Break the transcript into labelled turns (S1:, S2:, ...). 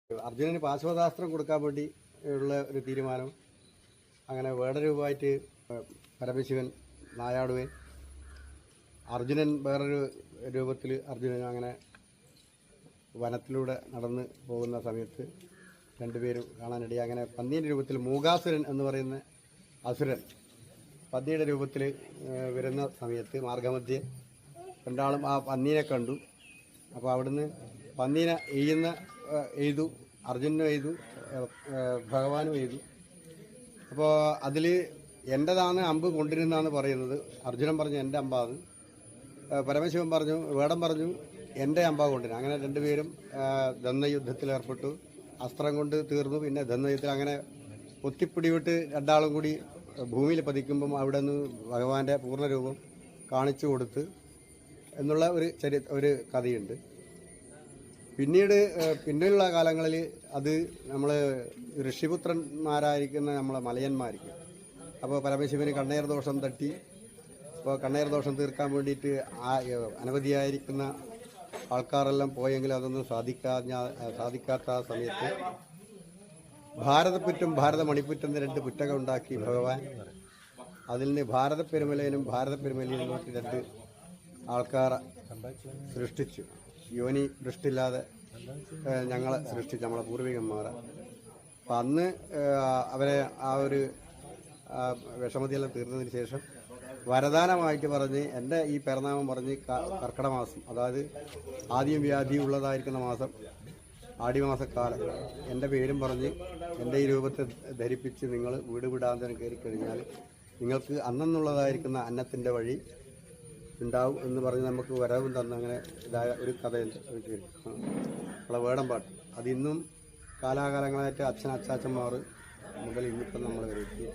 S1: അർജുനന് പാശുപതാസ്ത്രം കൊടുക്കാൻ വേണ്ടി ഉള്ള ഒരു തീരുമാനം. അങ്ങനെ വേടരൂപമായിട്ട് പരമശിവൻ നായാടുകയും അർജുനൻ വേറൊരു രൂപത്തിൽ അർജുനൻ അങ്ങനെ വനത്തിലൂടെ നടന്ന് പോകുന്ന സമയത്ത് രണ്ടുപേരും കാണാനിടയായി. അങ്ങനെ പന്നീൻ്റെ രൂപത്തിൽ മൂകാസുരൻ എന്ന് പറയുന്ന അസുരൻ പന്നിയുടെ രൂപത്തിൽ വരുന്ന സമയത്ത് മാർഗമധ്യേ രണ്ടാളും ആ പന്നീനെ കണ്ടു. അപ്പോൾ അവിടുന്ന് പന്നീനെ എയ്തു, അർജുനനും എയ്തു, ഭഗവാനും എയ്തു. അപ്പോൾ അതിൽ എൻ്റെതാണ് അമ്പ് കൊണ്ടിരുന്നതെന്ന് പറയുന്നത്. അർജുനൻ പറഞ്ഞു എൻ്റെ അമ്പാണ്, പരമശിവൻ പറഞ്ഞു, വേടം പറഞ്ഞു എൻ്റെ അമ്പാ കൊണ്ടിരുന്നു. അങ്ങനെ രണ്ടുപേരും ദ്വന്ദ്വയുദ്ധത്തിൽ ഏർപ്പെട്ടു. അസ്ത്രം കൊണ്ട് തീർന്നു. പിന്നെ ദ്വന്ദ്വയുദ്ധത്തിൽ അങ്ങനെ ഒത്തിപ്പിടിവിട്ട് രണ്ടാളും കൂടി ഭൂമിയിൽ പതിക്കുമ്പം അവിടെ നിന്ന് ഭഗവാന്റെ പൂർണ്ണരൂപം കാണിച്ചു കൊടുത്ത് എന്നുള്ള ഒരു കഥയുണ്ട്. പിന്നീടുള്ള കാലങ്ങളിൽ അത് നമ്മൾ ഋഷിപുത്രന്മാരായിരിക്കുന്ന നമ്മളെ മലയന്മാർക്ക്, അപ്പോൾ പരമശിവന് കണ്ണേർ ദോഷം തട്ടി. അപ്പോൾ കണ്ണേർ ദോഷം തീർക്കാൻ വേണ്ടിയിട്ട് അനവധിയായിരിക്കുന്ന ആൾക്കാരെല്ലാം പോയെങ്കിലും അതൊന്നും സാധിക്കാത്ത സമയത്ത് ഭാരതപ്പുറ്റും ഭാരതമണിപ്പുറ്റും രണ്ട് പുറ്റകം ഉണ്ടാക്കി ഭഗവാൻ. അതിൽ നിന്ന് ഭാരതപ്പെരുമലയിലും ഭാരതപ്പെരുമലയിലും രണ്ട് ആൾക്കാരെ സൃഷ്ടിച്ചു. യോനി ദൃഷ്ടില്ലാതെ ഞങ്ങളെ സൃഷ്ടിച്ചു, നമ്മളെ പൂർവികന്മാരെ. അപ്പം അന്ന് അവരെ ആ ഒരു വിഷമതിയെല്ലാം തീർന്നതിന് ശേഷം വരദാനമായിട്ട് പറഞ്ഞ് എൻ്റെ ഈ പിറന്നാമം പറഞ്ഞ് കർക്കിടക മാസം, അതായത് ആദ്യം വ്യാധി ഉള്ളതായിരിക്കുന്ന മാസം, ആടിമാസക്കാലം, എൻ്റെ പേരും പറഞ്ഞ് എൻ്റെ ഈ രൂപത്തെ ധരിപ്പിച്ച് നിങ്ങൾ വീട് വിടാന്തരം കയറിക്കഴിഞ്ഞാൽ നിങ്ങൾക്ക് അന്നെന്നുള്ളതായിരിക്കുന്ന അന്നത്തിൻ്റെ വഴി ഉണ്ടാവും എന്ന് പറഞ്ഞ് നമുക്ക് വരവും തന്ന അങ്ങനെ ഇതായ ഒരു കഥയുണ്ട്. നമ്മളെ വേടമ്പാട്ട് അതിന്നും കാലാകാലങ്ങളായിട്ട് അച്ഛാച്ചന്മാർ മുതൽ ഇന്നിപ്പം നമ്മൾ വരെത്തി.